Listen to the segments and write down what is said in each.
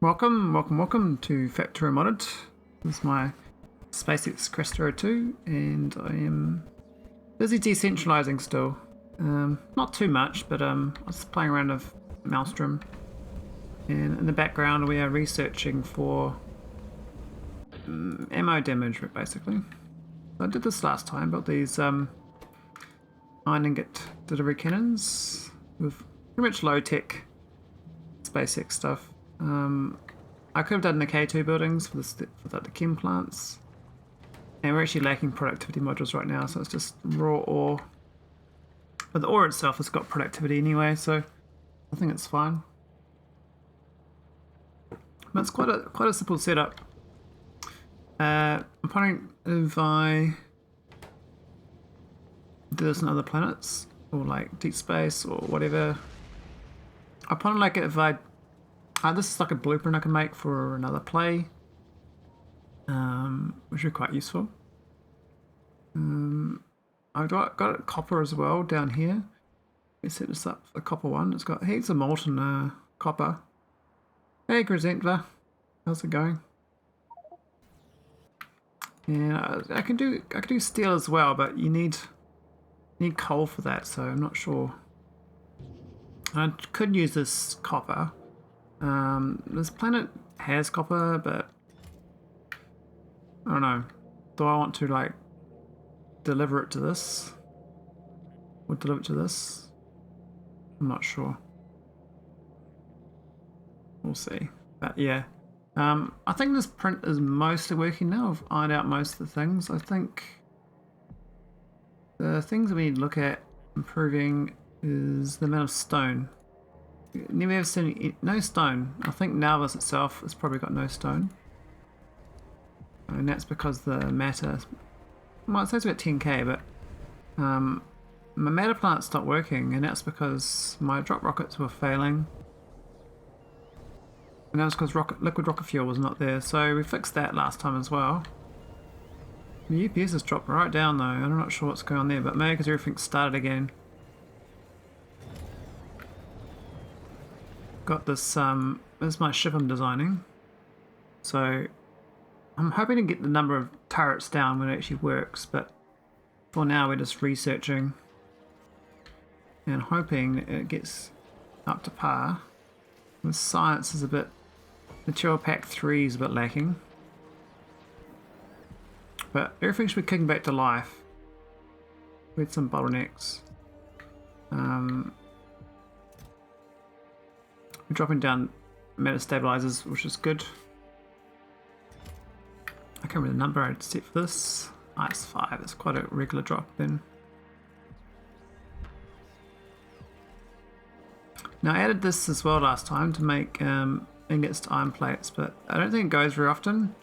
Welcome to Factorio Modded. This is my SpaceX Krastorio 2, and I am busy decentralizing still. Not too much, but I was playing around with Maelstrom, and in the background we are researching for ammo damage, basically. I did this last time, built these iron ingot delivery cannons with pretty much low-tech SpaceX stuff. I could have done the K2 buildings for the chem plants, and we're actually lacking productivity modules right now, so it's just raw ore. But the ore itself has got productivity anyway, so I think it's fine. But it's quite a simple setup. I'm wondering if I do this on other planets or like deep space or whatever. I kind of like it if I. This is like a blueprint I can make for another play, which is quite useful. I've got copper as well down here. Let's set this up for the copper one. It's got heaps of molten copper. Hey Grisentva, how's it going? Yeah, I can do steel as well, but you need coal for that, so I'm not sure. I could use this copper. This planet has copper, but I don't know. Do I want to like deliver it to this? Or deliver it to this? I'm not sure. We'll see. But yeah. I think this print is mostly working now. I've ironed out most of the things. I think the things that we need to look at improving is the amount of stone. Never ever seen no stone. I think nauvis itself has probably got no stone, and that's because the matter. Well, it says about 10k, but my matter plant stopped working, and that's because my drop rockets were failing, and that was because liquid rocket fuel was not there. So we fixed that last time as well. The UPS has dropped right down though. I'm not sure what's going on there, but maybe because everything started again. Got this, this is my ship I'm designing, so I'm hoping to get the number of turrets down when it actually works, but for now we're just researching and hoping that it gets up to par. The science is a bit, material pack 3 is a bit lacking, but everything should be kicking back to life with some bottlenecks. Dropping down meta stabilizers, which is good. I can't remember the number I'd set for this. It's 5. It's quite a regular drop then. Now I added this as well last time to make ingots to iron plates, but I don't think it goes very often.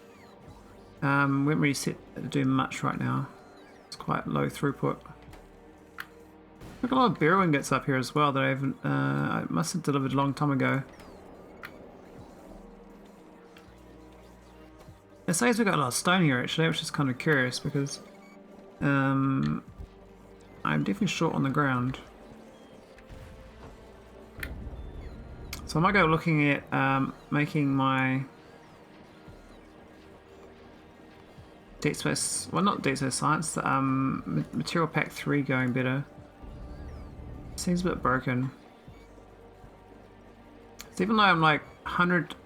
We haven't really set it to do much right now. It's quite low throughput. I've got a lot of barrel ingots up here as well that I haven't, I must have delivered a long time ago. It says we've got a lot of stone here actually, which is kind of curious because I'm definitely short on the ground. So I might go looking at making my Deep Space, well not Deep Space Science, Material Pack 3 going better. Seems a bit broken. So even though I'm like 100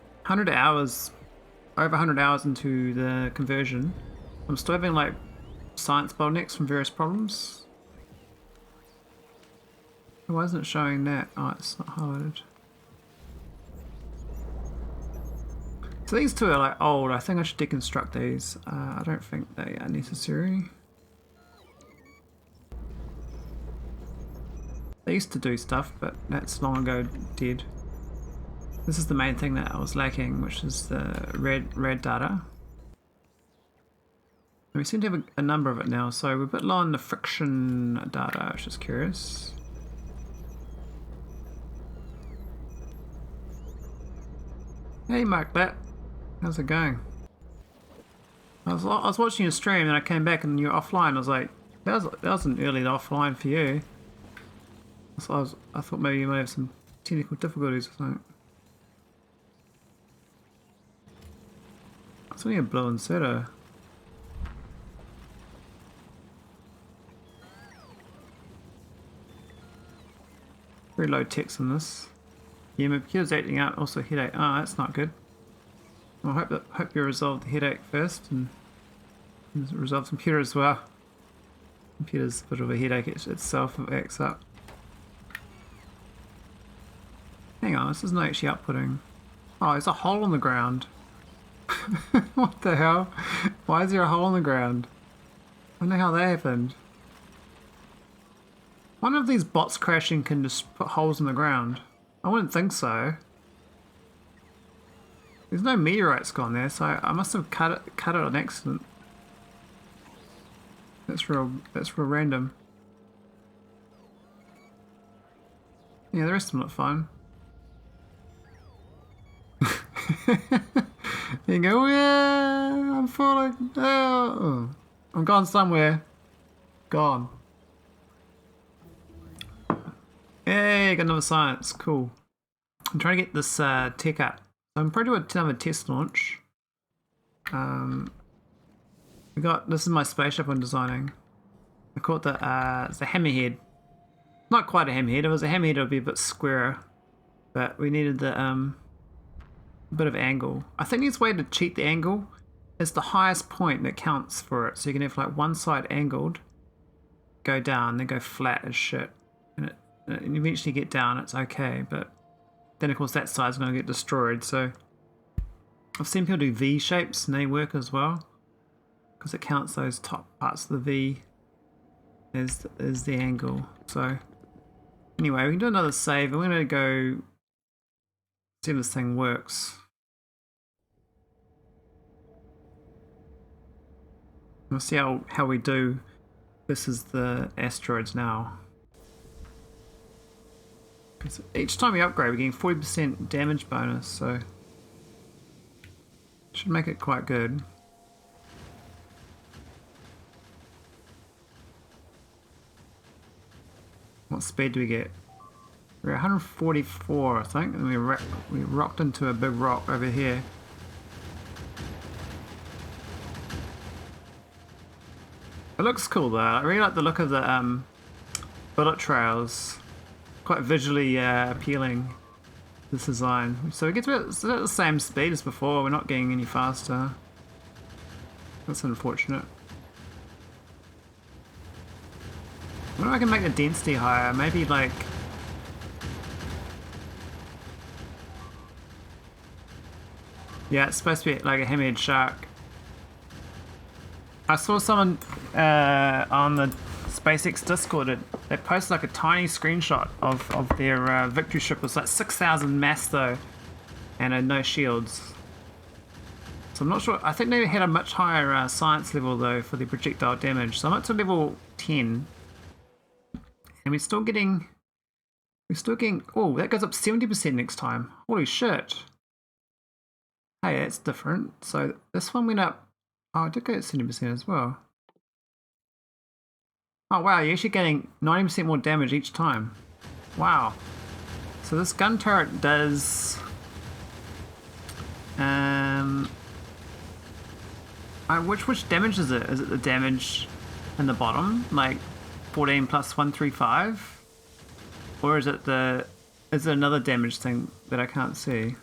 hours, over 100 hours into the conversion, I'm still having like science bottlenecks from various problems. Why isn't it showing that? Oh, it's not highlighted. So these two are like old. I think I should deconstruct these. I don't think they are necessary. They used to do stuff, but that's long ago dead. This is the main thing that I was lacking, which is the red data. And we seem to have a number of it now, so we're a bit low on the friction data, which is curious. Hey Mark Bat, how's it going? I was watching your stream and I came back and you're offline. I was like, that was an early offline for you. So I thought maybe you may have some technical difficulties or something. It's only a blue inserter. Very low text on this. Yeah, my computer's acting out. Also headache. Oh, that's not good. Well, I hope you resolve the headache first and resolve the computer as well. Computer's a bit of a headache itself if it acts up. Hang on, this isn't actually outputting. Oh, there's a hole in the ground. What the hell? Why is there a hole in the ground? I wonder how that happened. One of these bots crashing can just put holes in the ground. I wouldn't think so. There's no meteorites gone there, so I must have cut it on accident. That's real random. Yeah, the rest of them look fine. You go, yeah, I'm falling. Oh, I'm gone somewhere. Gone. Hey, got another science. Cool. I'm trying to get this tech up. I'm probably doing another test launch. This is my spaceship I'm designing. I call it it's a Hammerhead. Not quite a Hammerhead. If it was a Hammerhead, it would be a bit squarer. But we needed the bit of angle. I think this way to cheat the angle is the highest point that counts for it. So you can have like one side angled, go down, then go flat as shit, and you eventually get down. It's okay, but then of course that side's going to get destroyed. So I've seen people do V shapes and they work as well because it counts those top parts of the V as the angle. So anyway, we can do another save. I'm going to go see if this thing works. We'll see how we do. This is the asteroids now. Because each time we upgrade, we're getting 40% damage bonus, so should make it quite good. What speed do we get? We're 144, I think, and we rocked into a big rock over here. It looks cool though. I really like the look of the bullet trails. Quite visually appealing, this design. So we get to the same speed as before. We're not getting any faster. That's unfortunate. I wonder if I can make the density higher. Maybe like... Yeah, it's supposed to be like a hammerhead shark. I saw someone on the SpaceX Discord, they posted like a tiny screenshot of their victory ship. It was like 6,000 mass though, and no shields. So I'm not sure, I think they had a much higher science level though for the projectile damage. So I'm up to level 10. And we're still getting, oh, that goes up 70% next time. Holy shit. Hey, that's different. So this one went up, oh, it did go at 70% as well. Oh wow, you're actually getting 90% more damage each time. Wow. So this gun turret does... which damage is it? Is it the damage in the bottom? Like 14 plus 135? Or is it another damage thing that I can't see?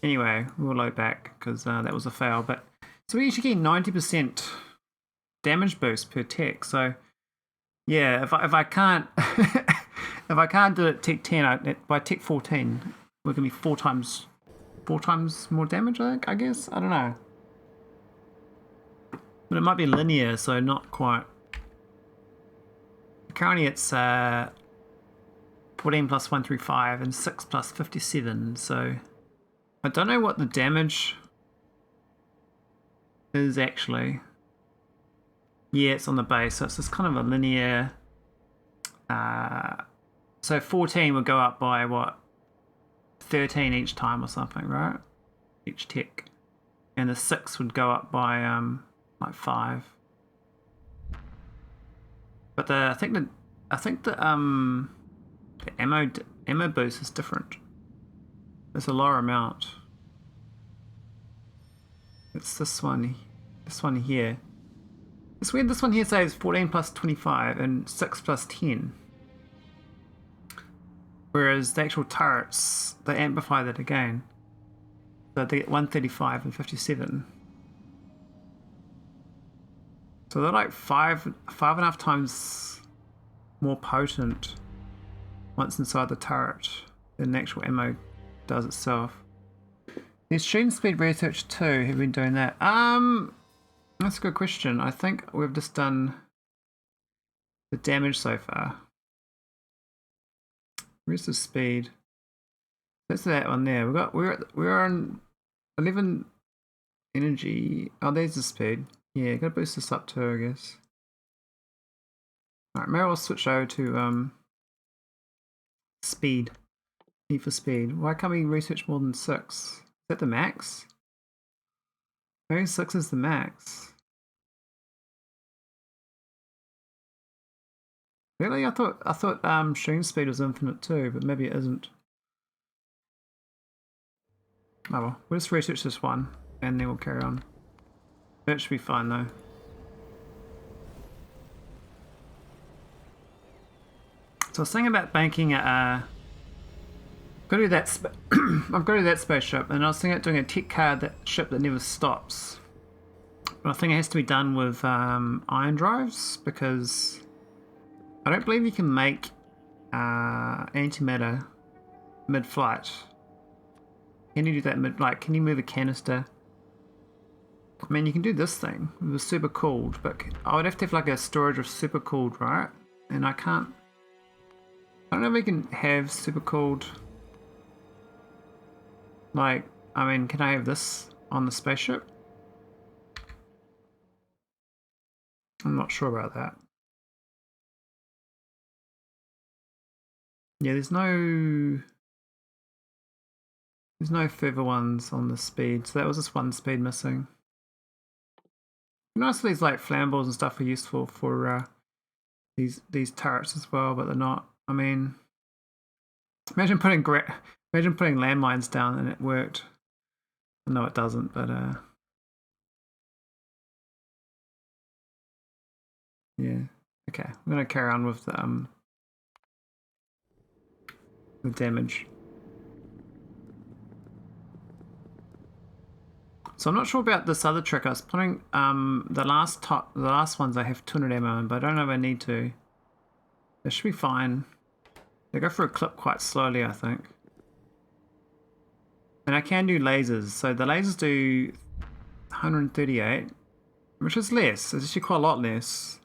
Anyway, we'll load back because that was a fail. But so we actually get 90% damage boost per tech. So yeah, if I can't if I can't do it at tech 10, by tech 14 we're gonna be four times more damage. I guess I don't know, but it might be linear, so not quite. Currently it's 14 plus 135 and 6 plus 57. So I don't know what the damage is actually. Yeah, it's on the base, so it's just kind of a linear. So 14 would go up by what? 13 each time or something, right? Each tick. And the 6 would go up by like 5. But I think the ammo boost is different. It's a lower amount. It's this one here. It's weird, this one here says 14 plus 25 and 6 plus 10. Whereas the actual turrets, they amplify that again. So they get 135 and 57. So they're like five and a half times more potent once inside the turret than the actual ammo does itself. The extreme speed research too have been doing that. That's a good question. I think we've just done the damage so far. Where's the speed? That's that one there. We're on 11 energy. Oh, there's the speed. Yeah, gotta boost this up too, I guess. Alright, maybe we'll switch over to speed. E for speed. Why can't we research more than 6? Is that the max? Maybe 6 is the max. Really? I thought stream speed was infinite too, but maybe it isn't. Oh well, we'll just research this one and then we'll carry on. That should be fine though. So I was thinking about banking a I've got to do that spaceship, and I was thinking about doing a tech card ship that never stops. But I think it has to be done with ion drives, because I don't believe you can make antimatter mid-flight. Can you do that mid-flight? Can you move a canister? I mean, you can do this thing. It was super cooled, but I would have to have like a storage of super cooled, right? And I can't. I don't know if we can have super cooled. Like, I mean, can I have this on the spaceship? I'm not sure about that. Yeah, there's no further ones on the speed, so that was just one speed missing. Most of these like flammables and stuff are useful for these turrets as well, but they're not. I mean, imagine putting landmines down and it worked. No, it doesn't, but yeah. Okay, I'm gonna carry on with the damage. So I'm not sure about this other trick. I was putting the last ones I have 200 ammo in, but I don't know if I need to. They should be fine. They go for a clip quite slowly, I think. And I can do lasers. So the lasers do 138, which is less. It's actually quite a lot less.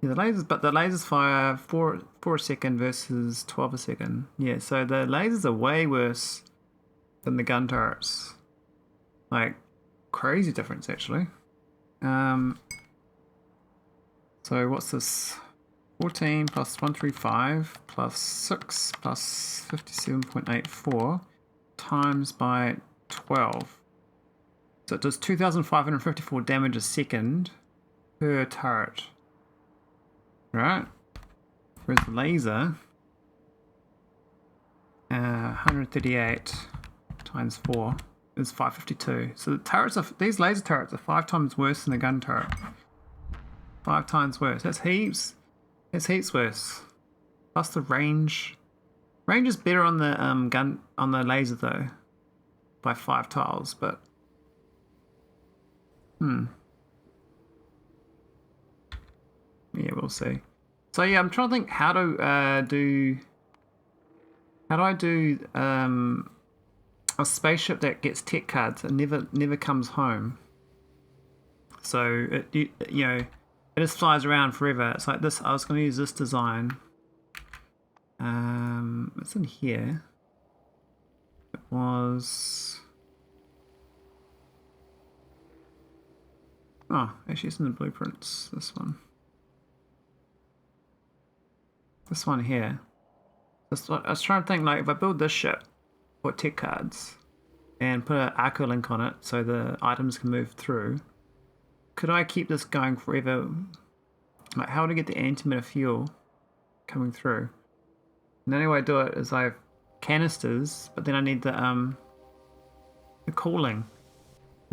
Yeah, the lasers fire 4 a second versus 12 a second. Yeah, so the lasers are way worse than the gun turrets. Like, crazy difference actually. So what's this? 14 plus 135 plus 6 plus 57.84 times by 12. So it does 2,554 damage a second per turret. Right? Whereas the laser, 138 times 4 is 552. So the turrets these laser turrets are 5 times worse than the gun turret. 5 times worse. That's heaps. That's heaps worse. Plus the range. Range is better on the on the laser though, by 5 tiles. But yeah, we'll see. So yeah, I'm trying to think how to I do a spaceship that gets tech cards and never comes home. So it it just flies around forever. It's like this. I was going to use this design. It's in here. It was. Oh, actually, it's in the blueprints. This one. This one here. I was trying to think, like, if I build this ship, put tech cards, and put an arcolink on it so the items can move through, could I keep this going forever? Like, how would I get the antimatter fuel coming through? And the only way I do it is I have canisters, but then I need the cooling.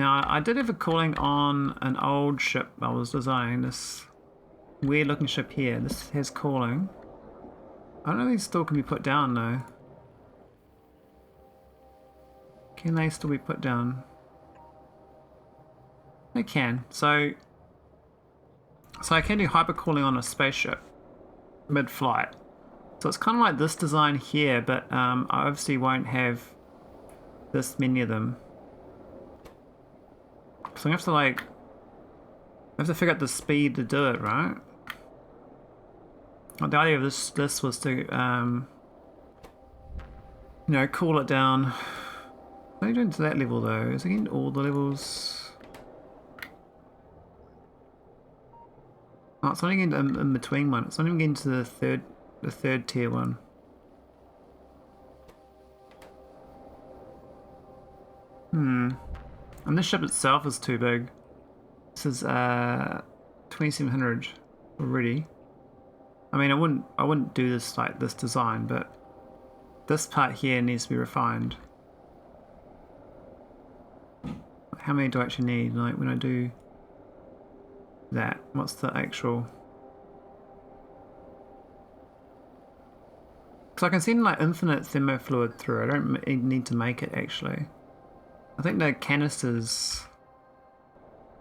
Now, I did have a calling on an old ship I was designing, this weird looking ship here. This has calling. I don't know if these still can be put down though. Can they still be put down? They can. So I can do hypercooling on a spaceship mid-flight. So it's kind of like this design here, but I obviously won't have this many of them. So I have to I have to figure out the speed to do it, right? Well, the idea of this was to, you know, cool it down. Only doing to that level though. Is it getting all the levels? Oh, it's only getting in between one. It's not even getting to the third tier one. And this ship itself is too big. This is 2700 already. I mean, I wouldn't do this like this design, but this part here needs to be refined. How many do I actually need? Like when I do that, what's the actual? Because I can send like infinite thermofluid through. I don't need to make it actually. I think the canisters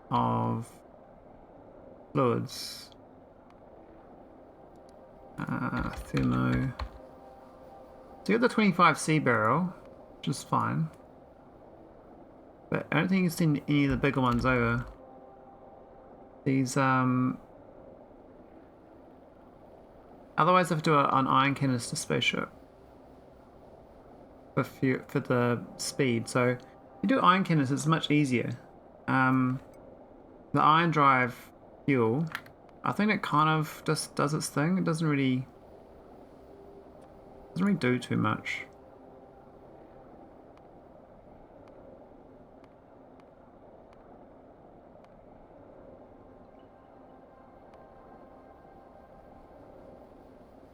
of fluids, thermo. So you got the 25C barrel, which is fine. But I don't think you can send any of the bigger ones over. These, otherwise I have to do an iron canister spaceship for the speed. So if you do iron canisters, it's much easier. The iron drive fuel, I think it kind of just does its thing. It doesn't really do too much.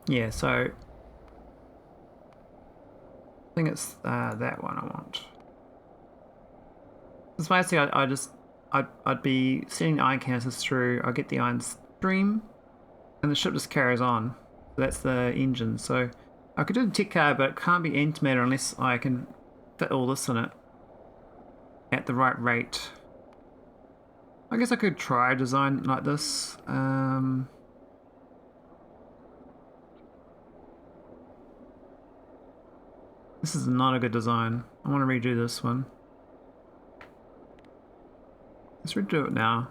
Yeah, so I think it's that one I want. Because basically I'd be sending iron canisters through, I get the iron stream, and the ship just carries on. So that's the engine. So I could do the tech car, but it can't be antimatter unless I can fit all this in it at the right rate. I guess I could try a design like this. This is not a good design. I want to redo this one. Let's redo it now.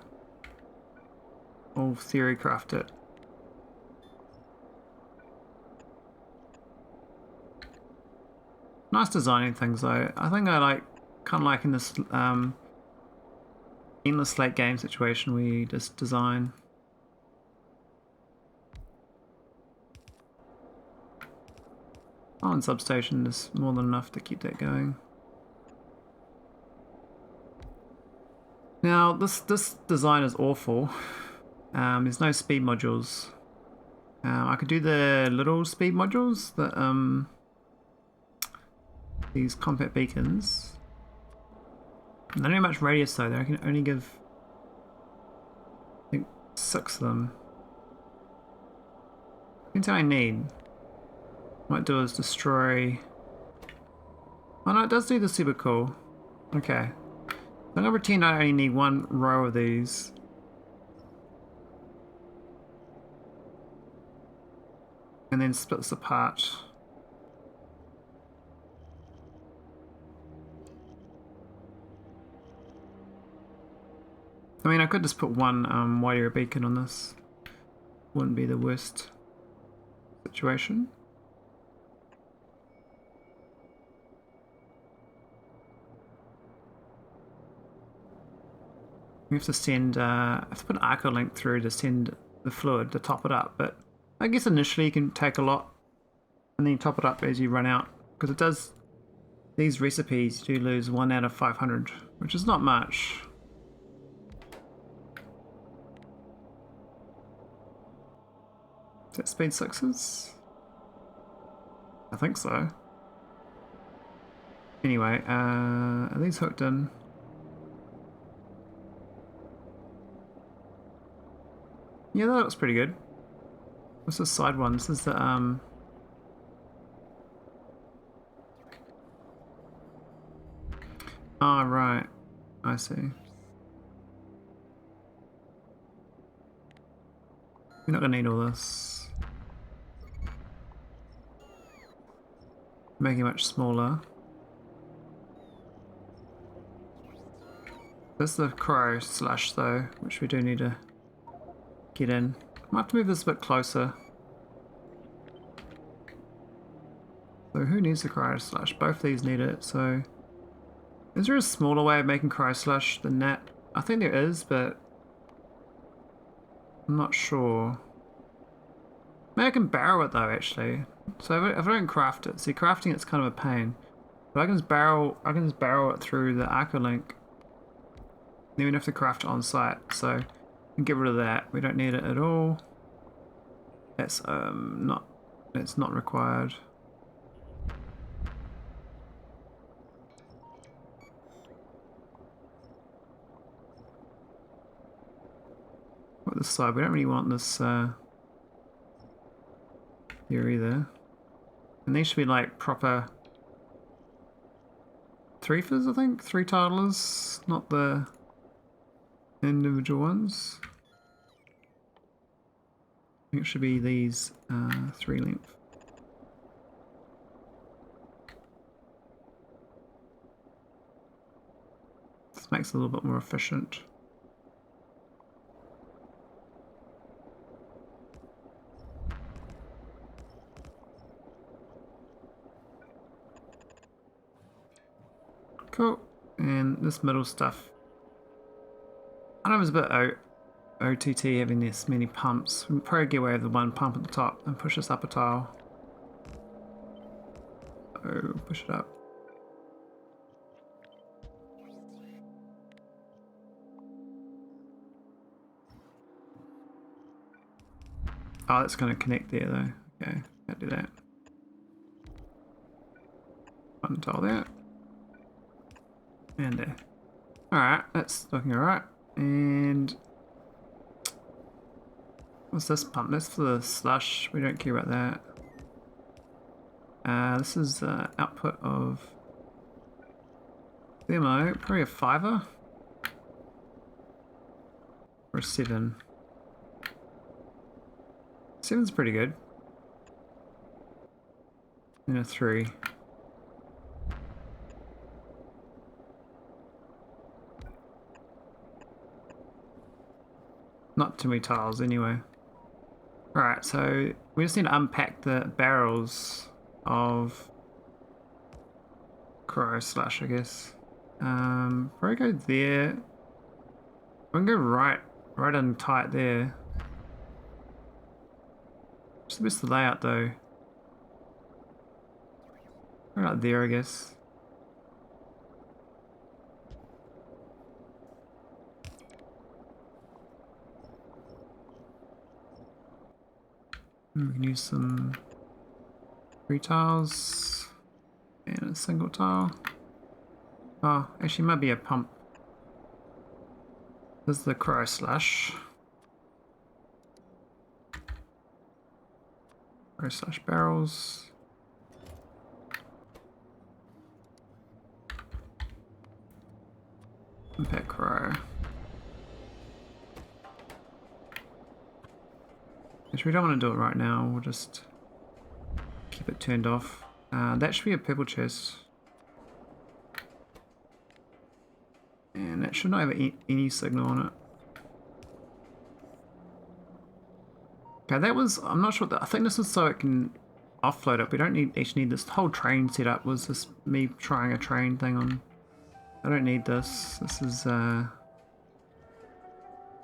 Or theory craft it. Nice designing things though. I think I kind of like in this endless late game situation where you just design. Island substation is more than enough to keep that going. Now this design is awful. There's no speed modules. I could do the little speed modules, that these compact beacons. They don't have much radius though. I can only give, I think, 6 of them. Depends how I need. What I might do is destroy. Oh no, it does do the super cool. Okay. I'm gonna pretend I only need 1 row of these. And then split this apart. I mean, I could just put 1 white area beacon on this. Wouldn't be the worst situation. We have to send, I have to put an arcolink through to send the fluid to top it up, but I guess initially you can take a lot and then you top it up as you run out, because it does, these recipes you do lose 1 out of 500, which is not much. Is that speed 6s? I think so. Anyway, are these hooked in? Yeah, that looks pretty good. What's the side one? This is the oh, right. I see. We're not gonna need all this. Make it much smaller. There's the cryo slash though, which we do need to get in. Might have to move this a bit closer. So who needs the cryo slash? Both these need it, so... Is there a smaller way of making cryo slash than that? I think there is, but... I'm not sure. Maybe I can barrel it though, actually. So if I don't craft it, see, crafting it's kind of a pain. But I can just barrel it through the arcolink. Then we don't have to craft it on site, so we can get rid of that. We don't need it at all. That's not required. What this side? We don't really want this here either. And these should be like proper three-fers, I think? 3 titlers, not the individual ones. I think it should be these 3 length. This makes it a little bit more efficient. Cool. And this middle stuff. I know it's a bit OTT having this many pumps. We can probably get away with the one pump at the top and push this up a tile. Oh, push it up. Oh, that's going to connect there though. Okay, can't do that. One tile there. And there. Alright, that's looking alright. And what's this pump? That's for the slush. We don't care about that. This is the output of thermo. Probably a 5er or a 7. 7's pretty good. And a 3. Not too many tiles anyway. Alright, so we just need to unpack the barrels of cryo slash, I guess. Probably go there. We can go right and tight there. Just miss the layout though. Right there, I guess. We can use some 3 tiles and a single tile. Oh, actually might be a pump. This is the cryo slash. Cryo slash barrels. Impact cryo. Which we don't want to do it right now, we'll just keep it turned off. That should be a purple chest. And that should not have any signal on it. Okay, that was, I'm not sure, I think this is so it can offload it. We don't actually need this whole train setup was just me trying a train thing on. I don't need this. This is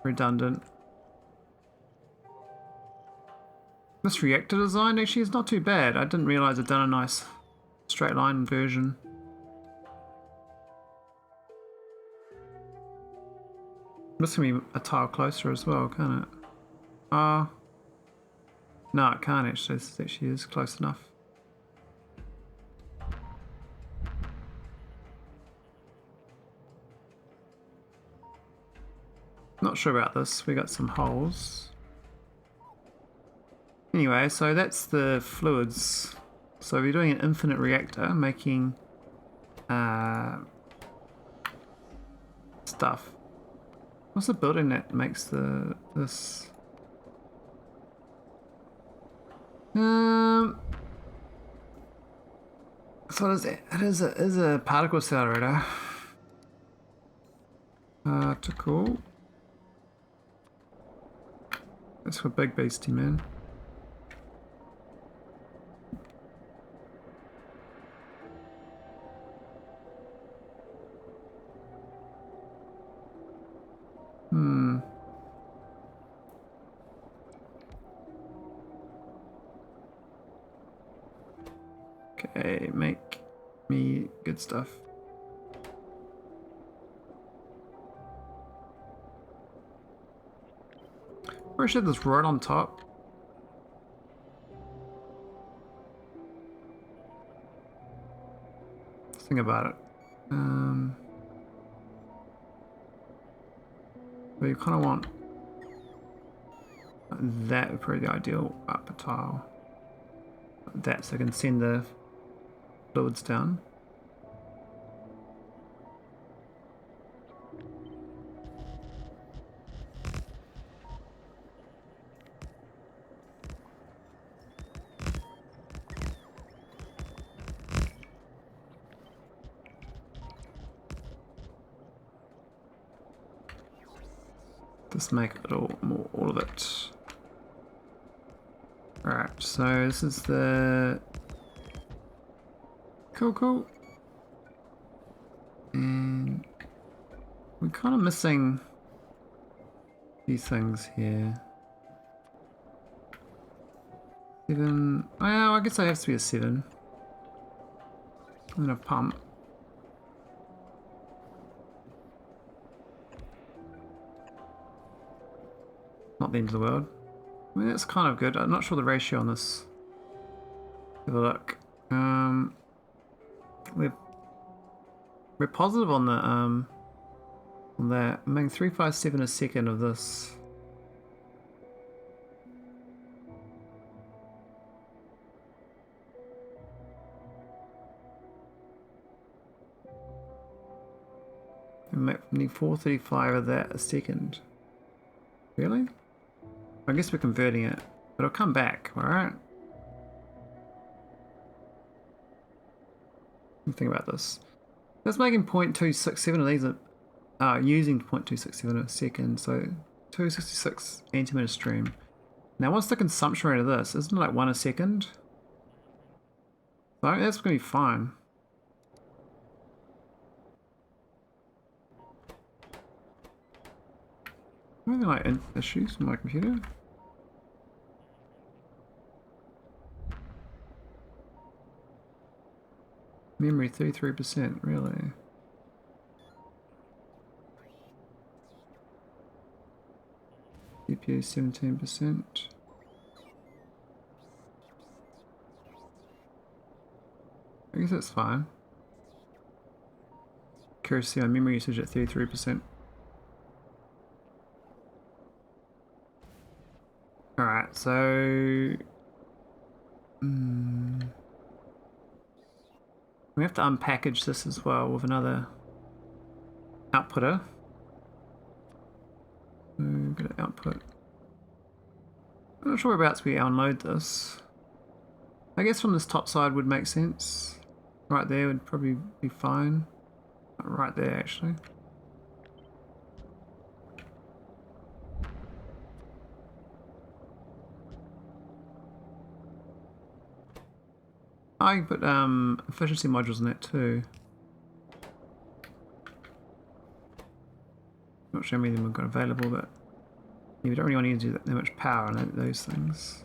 redundant. This reactor design actually is not too bad. I didn't realise I'd done a nice straight line version. This can be a tile closer as well, can't it? No, it can't actually. This actually is close enough. Not sure about this. We got some holes. Anyway, so that's the fluids. So we're doing an infinite reactor, making stuff. What's the building that makes this? So what is it? It is a particle accelerator. To cool. That's for big beastie, man. Okay, make me good stuff. Where should this right on top? Let's think about it. But you kind of want that would probably be the ideal upper tile. Like that, so I can send the fluids down. Just make a little more, all of it. Alright, so this is the... Cool. And we're kind of missing these things here. 7. Oh, yeah, I guess I have to be a 7. I'm gonna pump. Not the end of the world. I mean, that's kind of good. I'm not sure the ratio on this. Have a look. We're positive on the on that. I'm making 357 a second of this. We need 435 of that a second. Really? I guess we're converting it, but it'll come back, alright? Think about this. That's making 0.267 of these using 0.267 a second, so 266 antimatter stream. Now what's the consumption rate of this? Isn't it like 1 a second? So that's going to be fine. Am I having like issues with my computer? Memory 33%, really? CPU 17%. I guess that's fine. Curious to see my memory usage at 33%. Alright, so... we have to unpackage this as well with another outputter. So go to output. I'm not sure whereabouts we unload this. I guess from this top side would make sense. Right there would probably be fine. Right there actually. I can put efficiency modules in that too. Not sure how many of them we've got available, but yeah, we don't really want to use that much power on those things.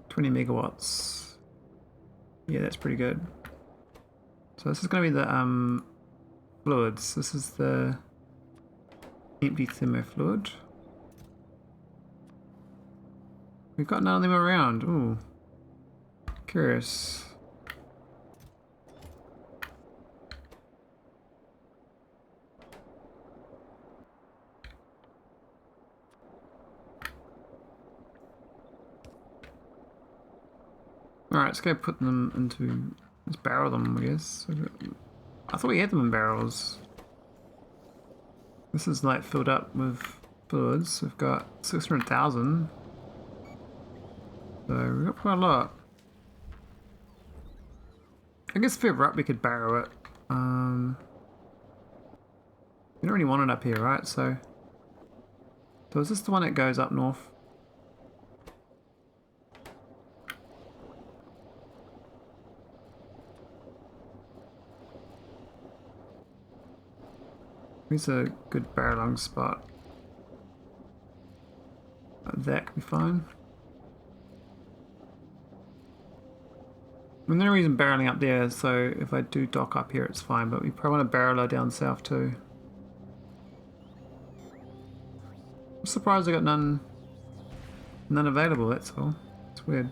$20 megawatts. Yeah, that's pretty good. So this is going to be the fluids. This is the empty thermofluid. We've got none of them around. Ooh. Curious. Alright, let's go put them into... Let's barrel them, I guess. I thought we had them in barrels. This is like filled up with fluids. We've got 600,000. So we've got quite a lot. I guess if we were up, we could barrel it. We don't really want it up here, right? So is this the one that goes up north? Here's a good barreling spot. That could be fine. And the only reason barreling up there is so if I do dock up here it's fine, but we probably want to barrel her down south too. I'm surprised I got none available, that's all. It's weird.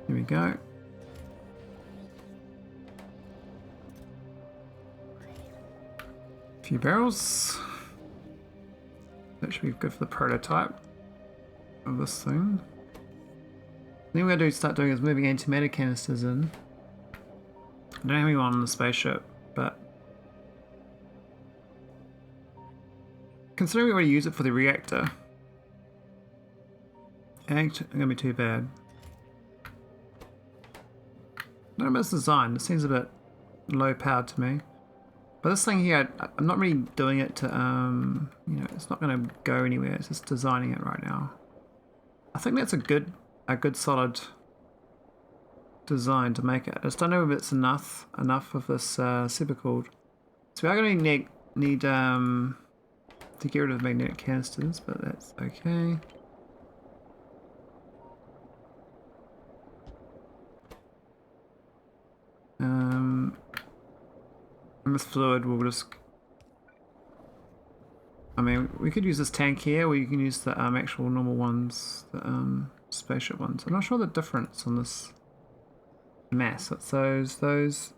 Here we go. A few barrels. That should be good for the prototype of this thing. Then we're going to start doing is moving antimatter canisters in. I don't have anyone on the spaceship, but considering we already use it for the reactor, it ain't going to be too bad. I don't know about this design. It seems a bit low powered to me. But this thing here, I'm not really doing it to, you know, it's not going to go anywhere. It's just designing it right now. I think that's a good solid design to make it. I just don't know if it's enough of this supercooled. So we are going to need to get rid of magnetic canisters, but that's okay. And this fluid will just... I mean, we could use this tank here, or you can use the actual normal ones, the spaceship ones. I'm not sure the difference on this mass. It's those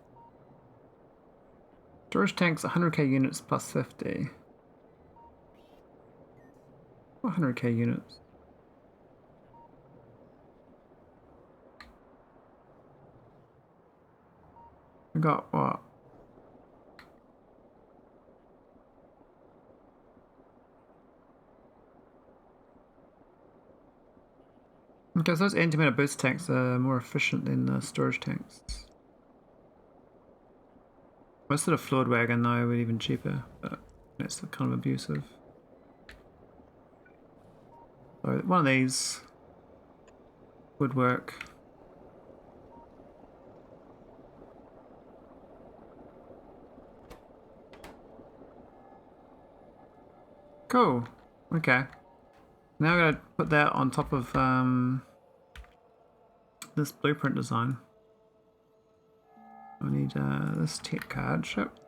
storage tanks, 100k units plus 50. 100k units. We got what? Okay, so those antimatter boost tanks are more efficient than the storage tanks. Most of the fluid wagon though were even cheaper, but that's kind of abusive. So one of these would work. Cool. Okay. Now I'm going to put that on top of this blueprint design. I need this tech card ship.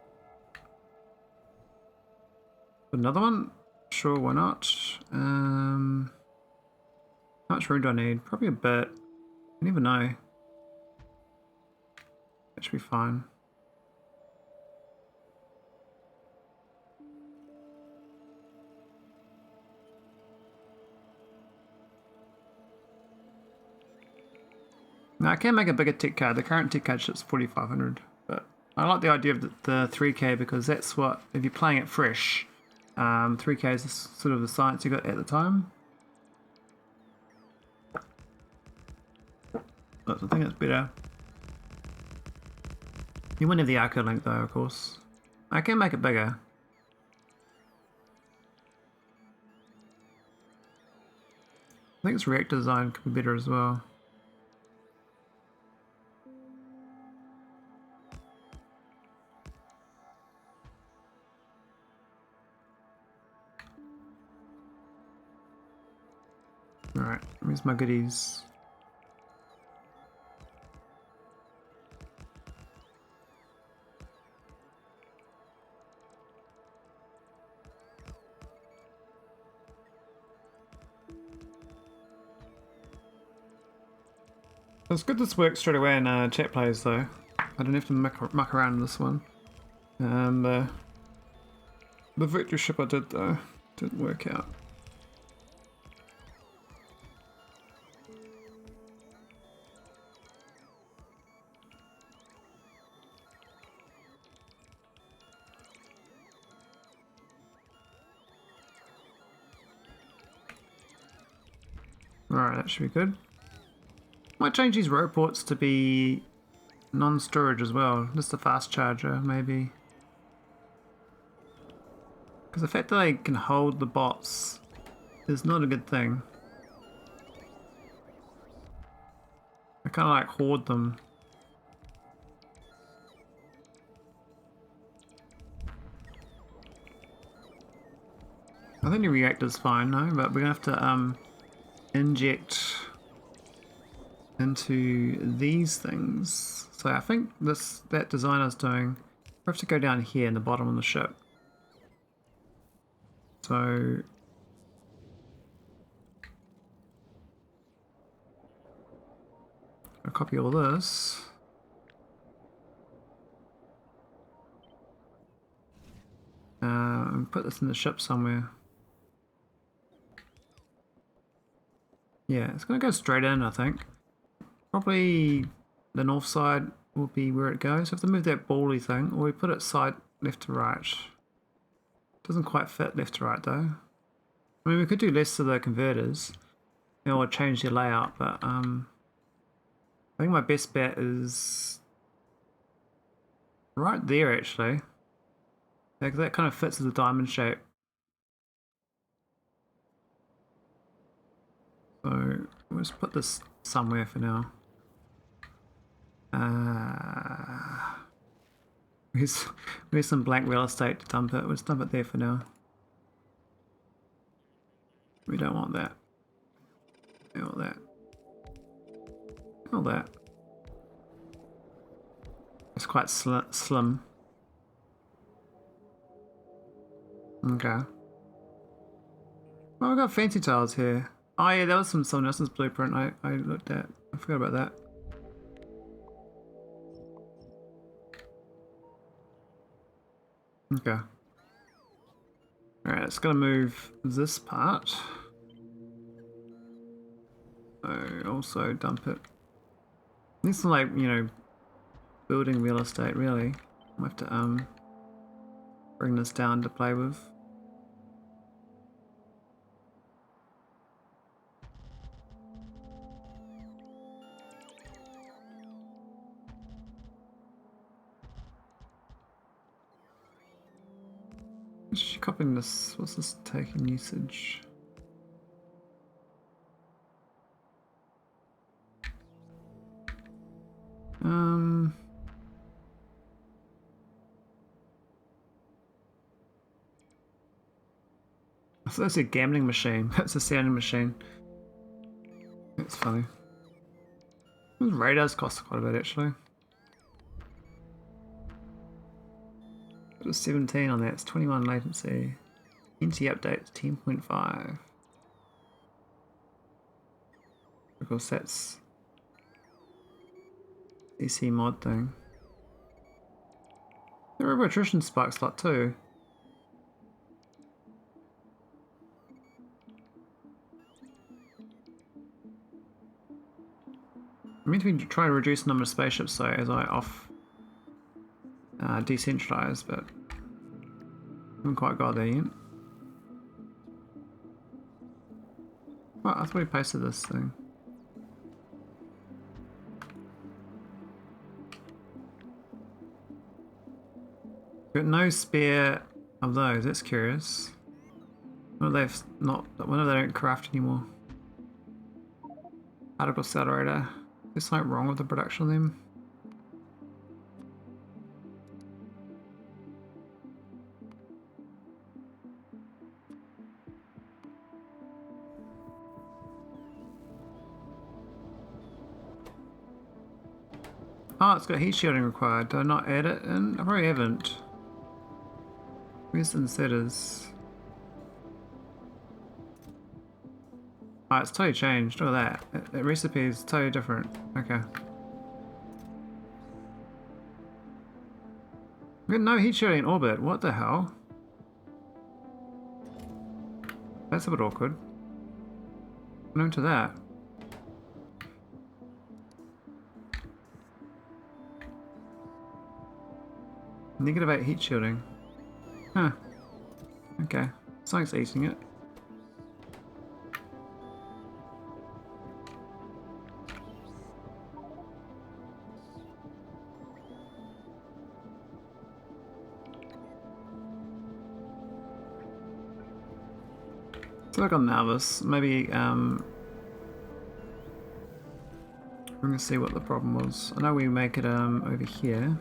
Another one? Sure, why not? How much room do I need? Probably a bit. I never know. That should be fine. Now I can make a bigger tech card. The current tech card ship's 4500, but I like the idea of the 3K because that's what, if you're playing it fresh, 3K is sort of the science you got at the time. But I think it's better. You wouldn't have the arcolink though, of course. I can make it bigger. I think its reactor design could be better as well. Alright, where's my goodies? It's good this works straight away in chat plays though. I don't have to muck around in this one. The victory ship I did though didn't work out. Alright, that should be good. Might change these rope ports to be non-storage as well. Just a fast charger, maybe. Because the fact that they can hold the bots is not a good thing. I kind of like hoard them. I think the reactor's fine, no? But we're gonna have to inject into these things. So I think that designer's doing. We have to go down here in the bottom of the ship. So I'll copy all this. And put this in the ship somewhere. Yeah, it's gonna go straight in, I think. Probably the north side will be where it goes. We have to move that bally thing, or we put it side left to right. Doesn't quite fit left to right though. I mean, we could do less of the converters, or change their layout, but I think my best bet is right there actually. Like, that kind of fits as a diamond shape. So let's put this somewhere for now. Where's some blank real estate to dump it? Let's dump it there for now. We don't want that. We want that. We want that. It's quite slim. Okay. Oh, we've got fancy tiles here. Oh yeah, that was someone else's blueprint I looked at. I forgot about that. Okay. Alright, it's gonna move this part. So also dump it. This is like, you know, building real estate really. I'll have to bring this down to play with. Just copying this. What's this taking usage? So that's a gambling machine. That's a sounding machine. That's funny. Those radars cost quite a bit actually. It was 17 on that, it's 21 latency. NT update 10.5. Of course that's DC mod thing. The robo attrition spikes a lot too. I mean to try to reduce the number of spaceships though as I decentralize, but I haven't quite got there yet. Well, I thought we pasted this thing. Got no spare of those, that's curious. Wonder they don't craft anymore. Particle accelerator. There's something wrong with the production of them. Oh, it's got heat shielding required. Did I not add it in? I probably haven't. Where's the insetters? Oh, it's totally changed. Look at that. That recipe is totally different. Okay. We got no heat shielding in orbit. What the hell? That's a bit awkward. What happened to that? -8 heat shielding. Huh. Okay. Something's eating it. So look on nauvis. Maybe we're gonna see what the problem was. I know we make it over here.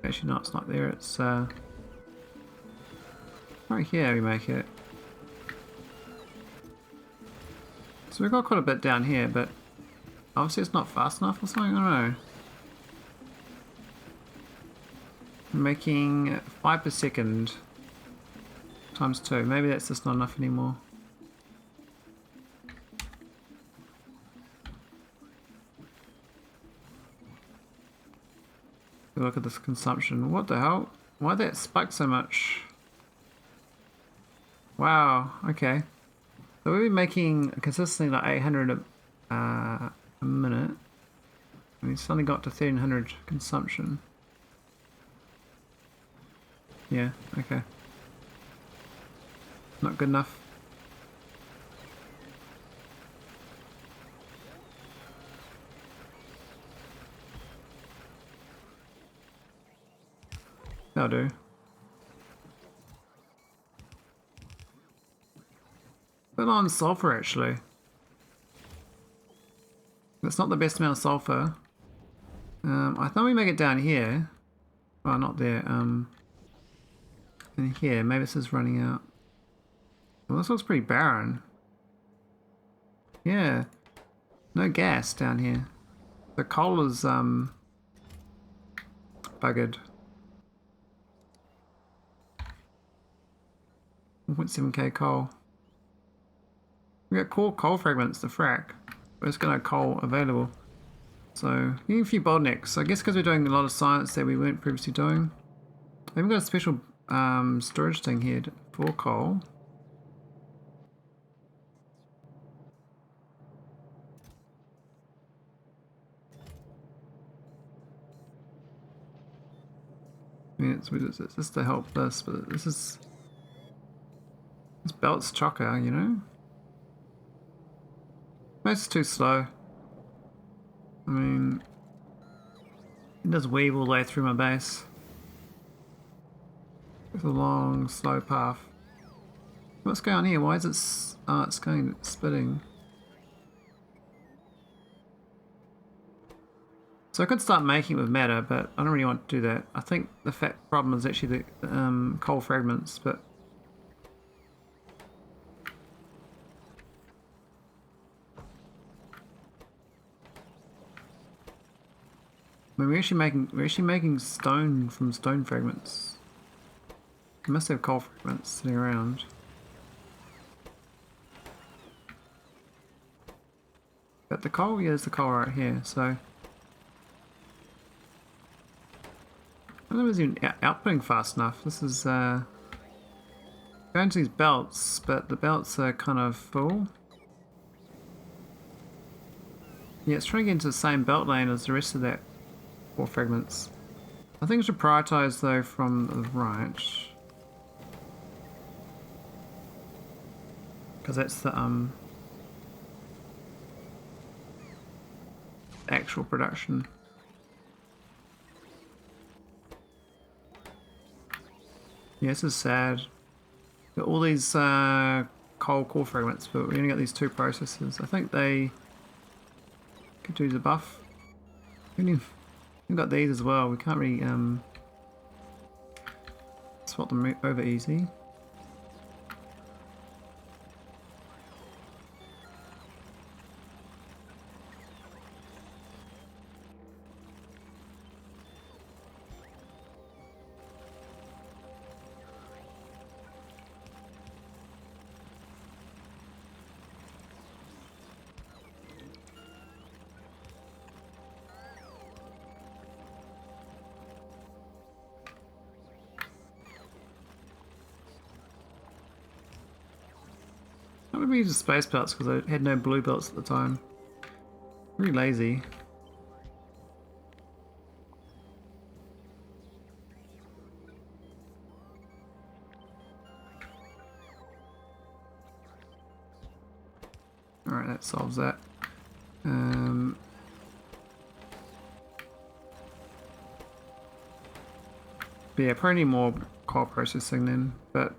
Actually no, it's not there, it's right here we make it. So we've got quite a bit down here, but obviously it's not fast enough or something, I don't know. We're making 5 per second times 2. Maybe that's just not enough anymore. Look at this consumption. What the hell? Why did that spike so much? Wow, okay. So we'll be making consistently like 800 a minute. And we suddenly got to 1300 consumption. Yeah, okay. Not good enough. That'll do. But on sulfur actually. That's not the best amount of sulfur. I thought we make it down here. Well, not there. In here, maybe this is running out. Well, this looks pretty barren. Yeah. No gas down here. The coal is buggered. 1.7k coal. We got coal fragments to frack. We're just gonna have coal available. So, getting a few bottlenecks. I guess because we're doing a lot of science that we weren't previously doing. I even got a special storage thing here for coal. I mean, it's just to help this, but this belt's chocker, you know? It's too slow. I mean, it does weave all the way through my base. It's a long, slow path. What's going on here? Why is it? Oh, it's going spitting. So I could start making it with matter, but I don't really want to do that. I think the problem is actually the coal fragments, but I mean, we're actually making stone from stone fragments. We must have coal fragments sitting around. But the coal, yeah, there's the coal right here, so I don't know if it's even outputting fast enough. This is going to these belts, but the belts are kind of full. Yeah, it's trying to get into the same belt lane as the rest of that 4 fragments. I think I should prioritize though from the right, because that's the actual production. Yeah, this is sad. Got all these coal core fragments, but we only got these 2 processes. I think they could do the buff. We've got these as well. We can't really swap them over easy. I would use the space belts because I had no blue belts at the time. Very lazy. Alright, that solves that. But yeah, probably need more core processing then, but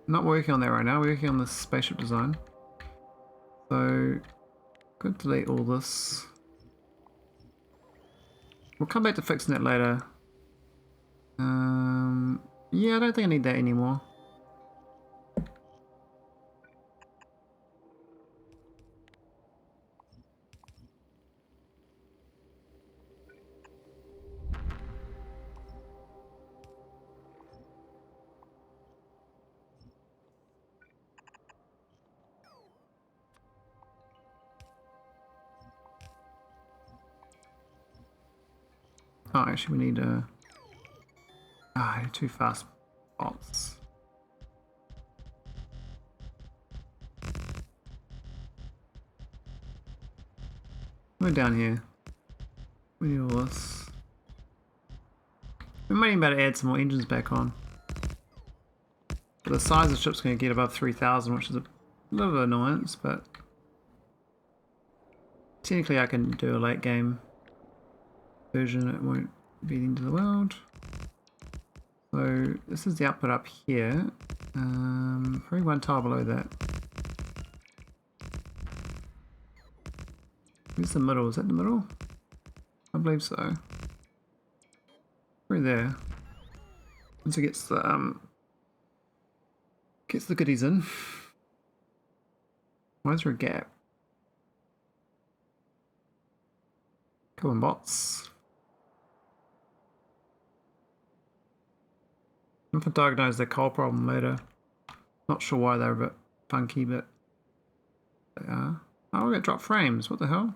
not working on that right now, we're working on the spaceship design. So, could delete all this. We'll come back to fixing that later. Yeah, I don't think I need that anymore. Oh, actually we need two fast bots. We're down here. We need all this. We might even be able to add some more engines back on. But the size of the ship's going to get above 3,000, which is a little bit of annoyance, but technically I can do a late game version, it won't be the end of the world. So this is the output up here. Probably one tile below that. Where's the middle? Is that the middle? I believe so. Right there. Once it gets the goodies in. Why is there a gap? Come on, bots. I can diagnose the coal problem later. Not sure why they're a bit funky, but they are. Oh, we got drop frames. What the hell?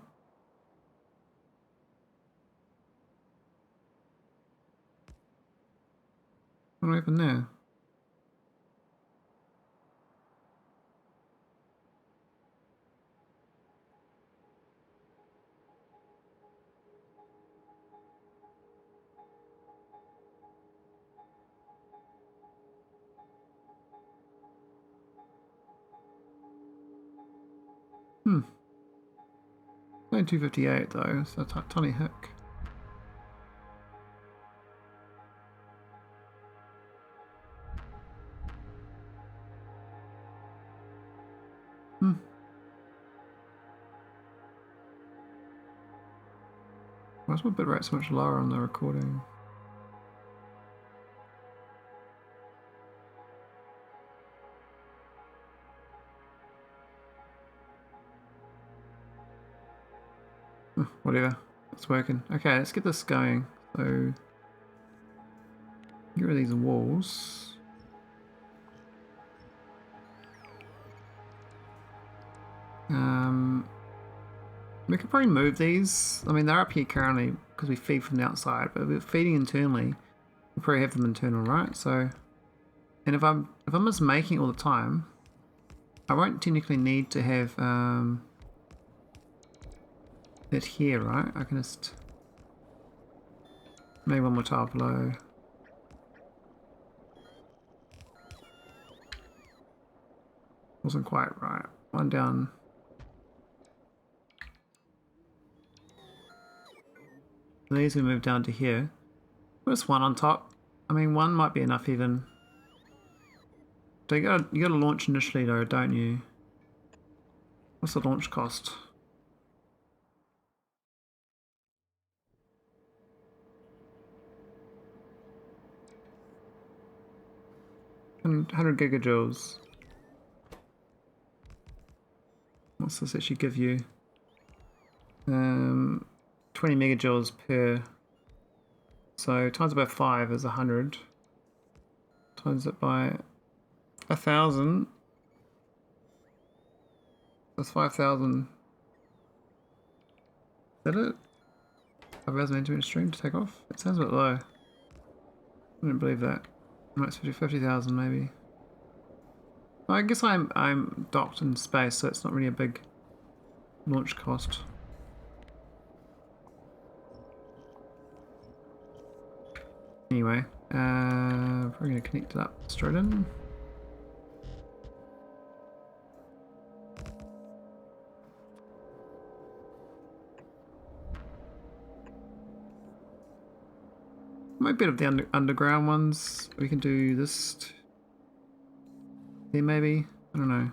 What happened there? Only 258 though, so a tiny hook. Why is my bitrate so much lower on the recording? Whatever, it's working. Okay, let's get this going. So, get rid of these walls. We could probably move these. I mean, they're up here currently because we feed from the outside, but if we're feeding internally, we'll probably have them internal, right? So, and if I'm just making all the time, I won't technically need to have it here, right? I can just maybe one more tile below. Wasn't quite right. One down. These we move down to here. Just one on top. I mean, one might be enough even. So you gotta launch initially though, don't you? What's the launch cost? And 100 gigajoules. What's this actually give you? 20 megajoules per. So times it by 5 is 100. Times it by 1,000. That's 5,000. Is that it? 5,000 into a stream to take off? It sounds a bit low. I don't believe that. Might be 50,000 maybe. I guess I'm docked in space, so it's not really a big launch cost. Anyway, we're going to connect it up straight in. Might be a bit of the underground ones. We can do this here maybe. I don't know.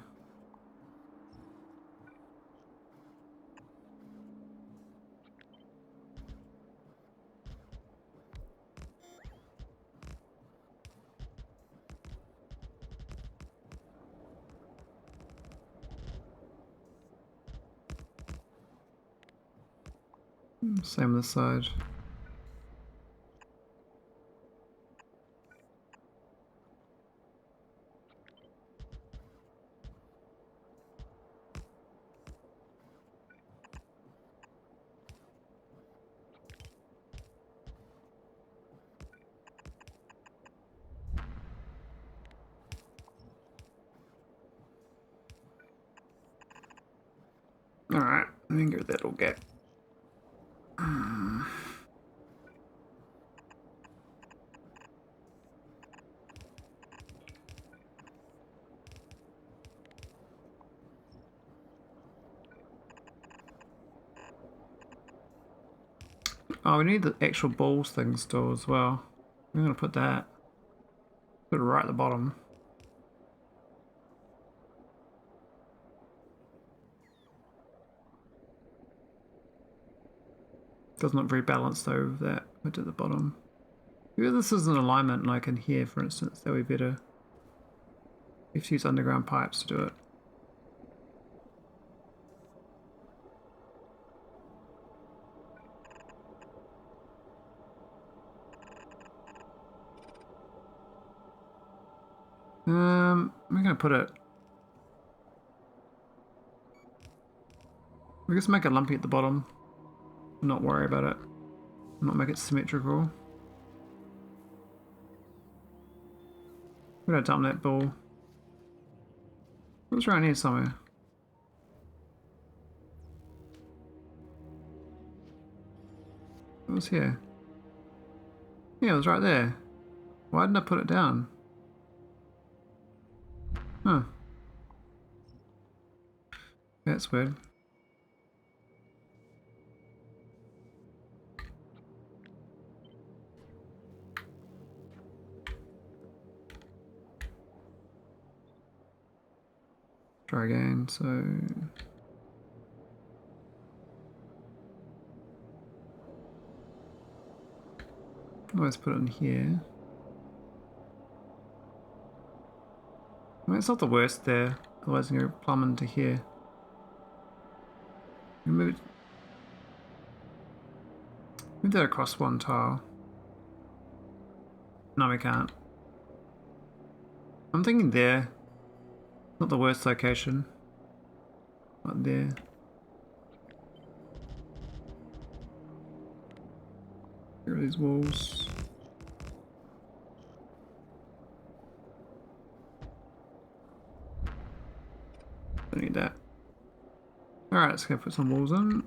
Same on this side. Alright, I think that'll get. Oh, we need the actual balls thing still as well. I'm gonna put that. Put it right at the bottom. Does not very balanced though, that put at the bottom. Maybe this is an alignment like in here, for instance, that would be better. We have to use underground pipes to do it. We're gonna put it. We just make it lumpy at the bottom. Not worry about it. Not make it symmetrical. We're gonna dump that ball. It was around here somewhere. It was here. Yeah, it was right there. Why didn't I put it down? Huh. That's weird. Try again, so... Let's put it in here. I mean, it's not the worst there, otherwise I'm going to plumb into here. Move that across one tile. No, we can't. I'm thinking there. Not the worst location. Not there. Here are these walls. Don't need that. Alright, let's go put some walls in.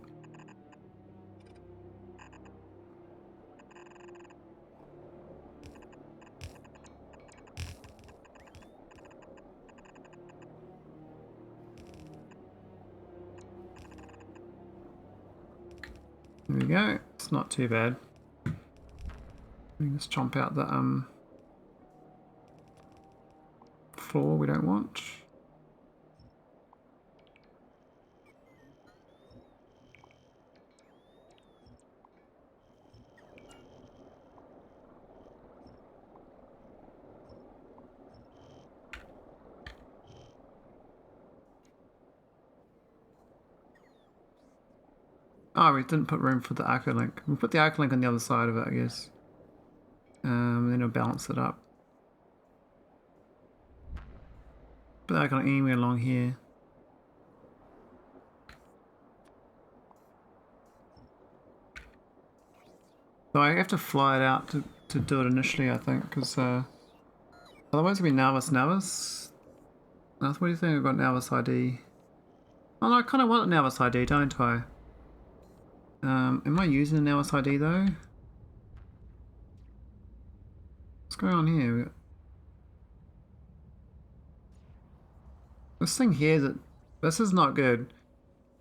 There we go. It's not too bad. We can just chomp out the floor we don't want. Oh, we didn't put room for the arcolink. We'll put the arcolink on the other side of it, I guess. Then it'll balance it up. Put the arcolink anywhere along here. So I have to fly it out to do it initially, I think, because otherwise it'll be nauvis. What do you think? I've got nauvis ID. Oh no, I kind of want a nauvis ID, don't I? Am I using a nauvis ID though? What's going on here? This thing here, this is not good.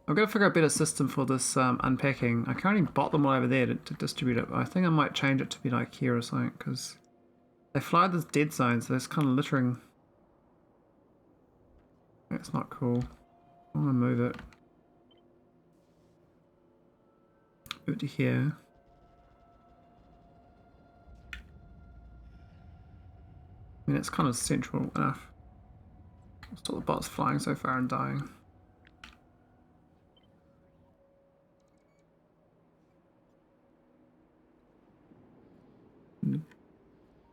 I've got to figure out a better system for this unpacking. I can only bot them all over there to distribute it, but I think I might change it to be like here or something, because they fly this dead zone, so it's kind of littering. That's not cool. I want to move it. Move it to here. I mean, it's kind of central enough. Stop the bots flying so far and dying.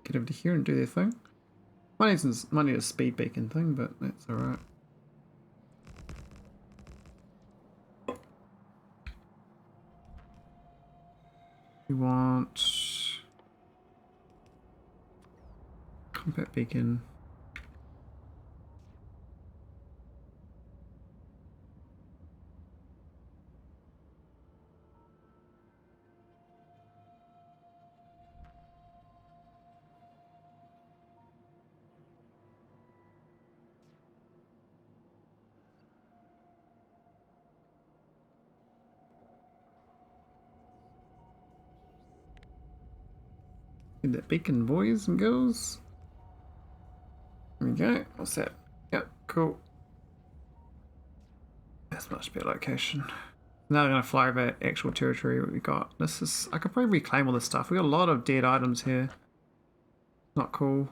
Get over to here and do their thing. Might need a speed beacon thing, but that's alright. We want combat beacon. Get that beacon, boys and girls. There we go. What's that? Yep, cool. That's a much better location. Now we're going to fly over actual territory what we got. This is, I could probably reclaim all this stuff. We got a lot of dead items here. Not cool.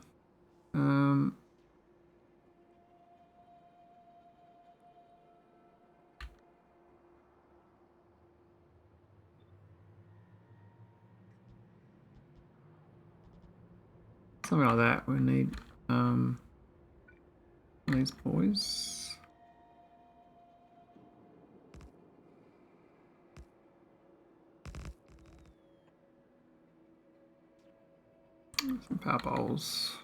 Something like that. We need these boys. Some power bowls.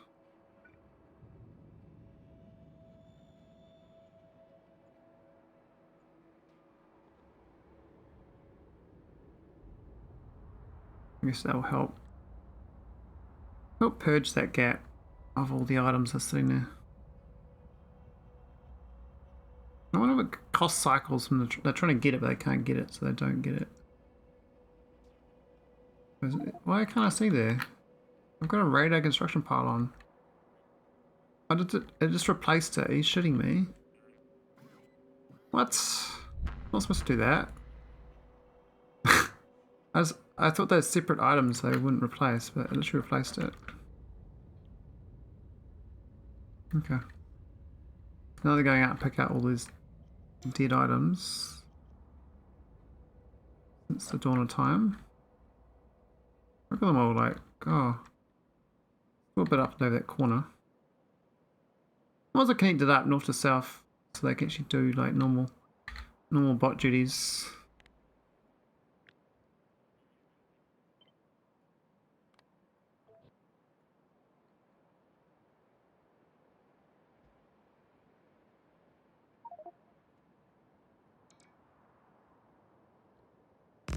I guess that will help. Help purge that gap of all the items that's sitting there. I wonder if it cost cycles from they're trying to get it, but they can't get it, so they don't get it. Why can't I see there? I've got a radar construction pile on. I did it. It just replaced it. Are you shitting me? What? I'm not supposed to do that. I thought those separate items they wouldn't replace, but it literally replaced it. Okay. Now they're going out and pick out all these dead items since the dawn of time. Look at them all like, oh, a little bit up and over that corner. I was connected up north to south so they can actually do like normal bot duties.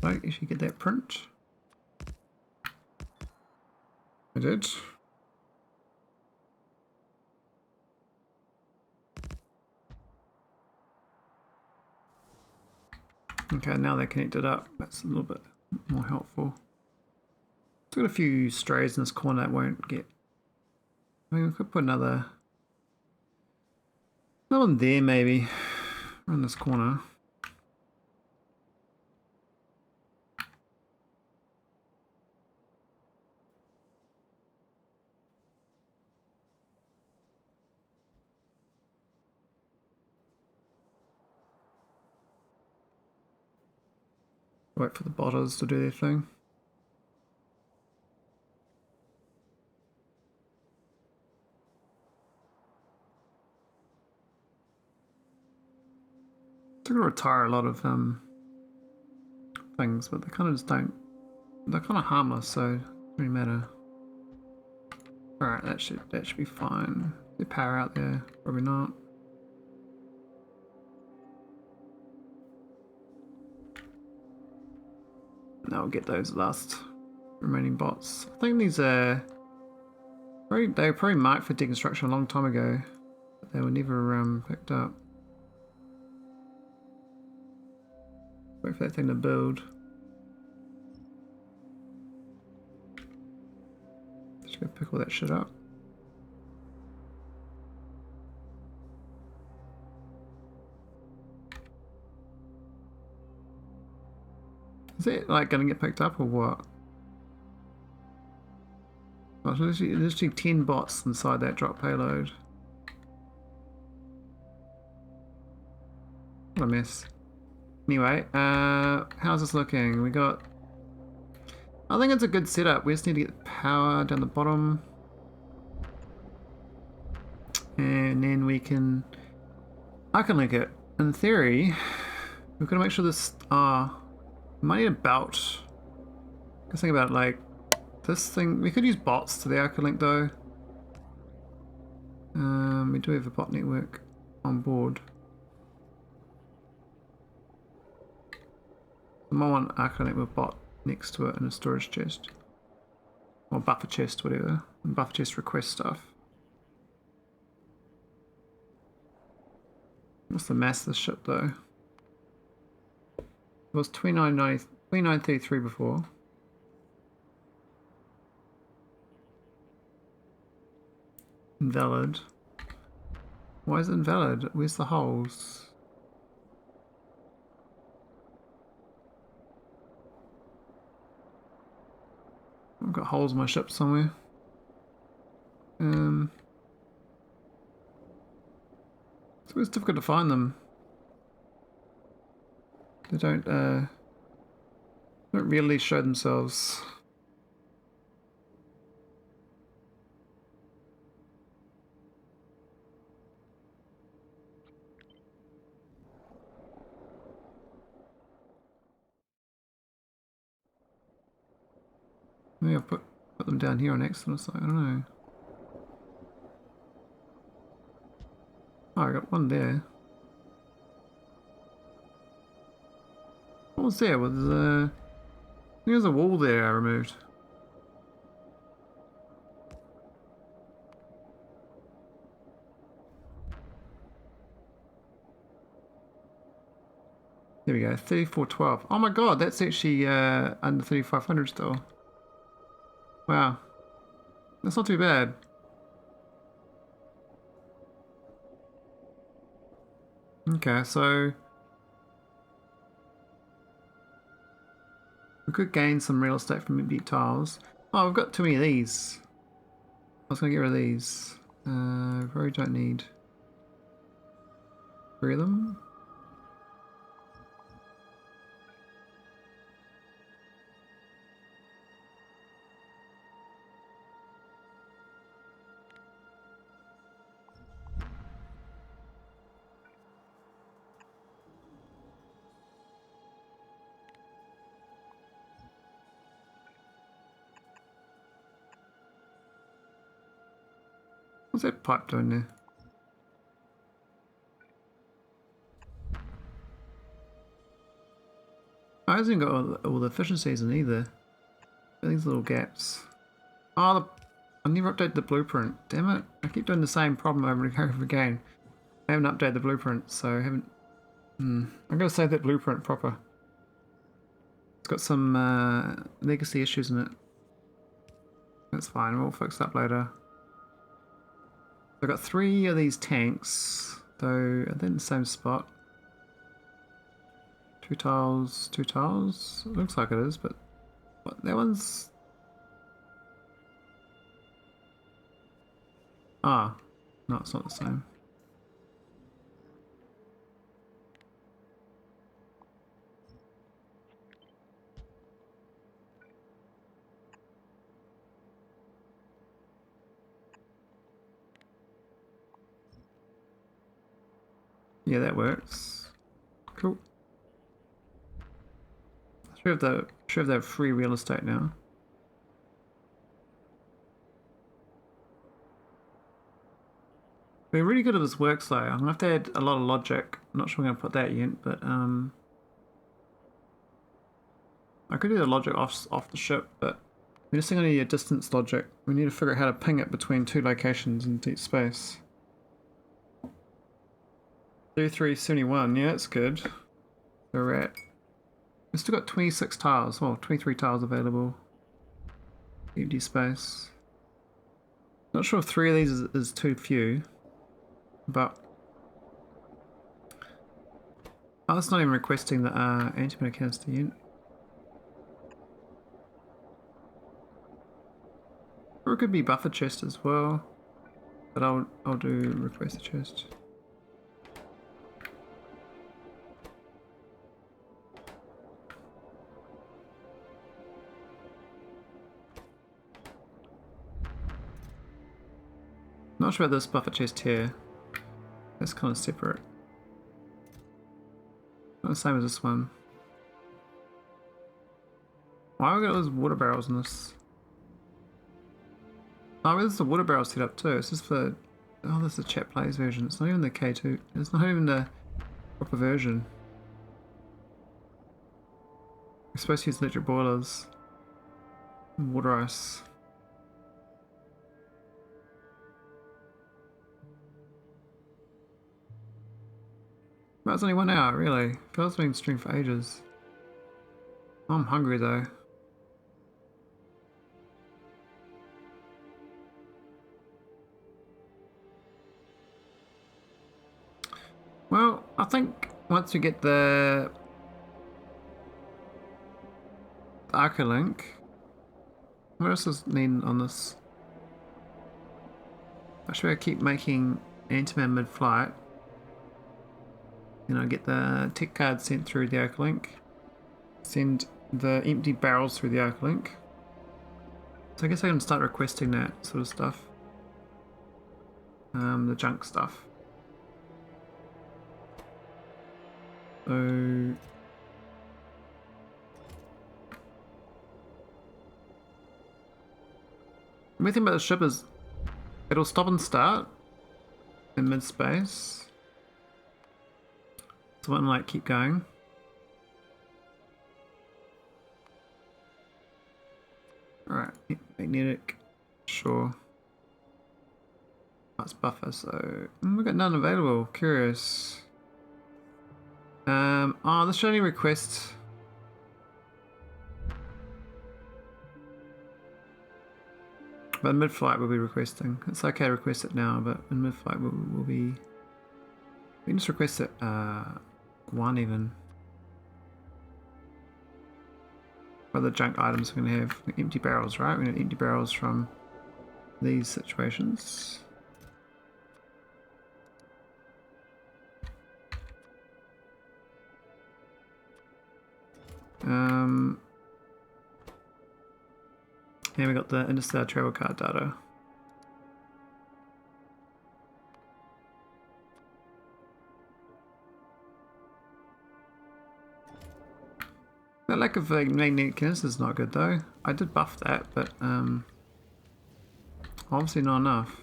Right, you should get that print. I did. Okay, now they're connected up. That's a little bit more helpful. It's got a few strays in this corner that won't get. I mean, we could put another one there maybe, around this corner. Wait for the botters to do their thing. They're gonna retire a lot of things, but they kind of just don't. They're kind of harmless, so it doesn't really matter. All right, that should be fine. Is there power out there? Probably not. Now we'll get those last remaining bots. I think these are they were probably marked for deconstruction a long time ago, but they were never picked up. Wait for that thing to build. Just go pick all that shit up. Is it like gonna get picked up or what? Oh, there's literally 10 bots inside that drop payload. What a mess. Anyway, how's this looking? We got... I think it's a good setup. We just need to get power down the bottom. And then we can... I can link it. In theory, we've got to make sure this... we might need a belt. Just think about it, like... This thing... We could use bots to the arcolink though. We do have a bot network on board. I might want arcolink with bot next to it in a storage chest. Or buffer chest, whatever. And buffer chest request stuff. What's the mass of this ship though? It was 2933 before. Invalid. Why is it invalid? Where's the holes? I've got holes in my ship somewhere. So it's difficult to find them. They don't really show themselves. Maybe I'll put them down here on accident or something, I don't know. Oh, I got one there. What was there? There's a wall there I removed. There we go, 3412. Oh my god, that's actually under 3500 still. Wow, that's not too bad. Okay, so we could gain some real estate from empty tiles. Oh, we've got too many of these. I was going to get rid of these. Probably don't need 3 of them. What's that pipe doing there? I hasn't got all the efficiencies in either. These little gaps. Oh, I never updated the blueprint. Damn it. I keep doing the same problem over and over again. I haven't updated the blueprint, so I haven't... I'm going to save that blueprint proper. It's got some legacy issues in it. That's fine, we'll fix that later. I've got 3 of these tanks, though are they in the same spot? 2 tiles, 2 tiles? It looks like it is, but what, that one's... Ah, no, it's not the same. Yeah, that works. Cool. Should have that free real estate now. We're really good at this works though. I'm gonna have to add a lot of logic. I'm not sure I'm gonna put that yet, but I could do the logic off the ship, but we're just going to need a distance logic. We need to figure out how to ping it between two locations in deep space. 3371, yeah, that's good. So we're at... We've still got 26 tiles, well, 23 tiles available. Empty space. Not sure if 3 of these is too few, but... Oh, that's not even requesting the antimatter canister yet. Or it could be buffer chest as well, but I'll do request a chest. Not sure about this buffer chest here. That's kind of separate. Not the same as this one. Why have we got those water barrels in this? Oh, there's the water barrel set up too. It's just for... Oh, this is the chat plays version. It's not even the K2. It's not even the proper version. We're supposed to use electric boilers. Water ice. Well, it's only 1 hour, really. Feels been streamed for ages. I'm hungry though. Well, I think once we get the arcolink, what else is needed on this? Actually, I keep making antimatter mid-flight. You know, get the tech card sent through the arcolink. Send the empty barrels through the arcolink. So I guess I can start requesting that sort of stuff. The junk stuff. So the main thing about the ship is it'll stop and start in mid-space. So it won't like keep going. Alright, magnetic, sure. That's buffer, so we've got none available. Curious. Oh, this should only request. But in mid-flight we'll be requesting. It's okay to request it now, but in mid-flight we'll be. We can just request it 1 even. What other junk items we're gonna have? Empty barrels, right? We're gonna empty barrels from these situations. And we got the interstellar travel card data. That lack of magnetic canister is not good though. I did buff that, but obviously not enough.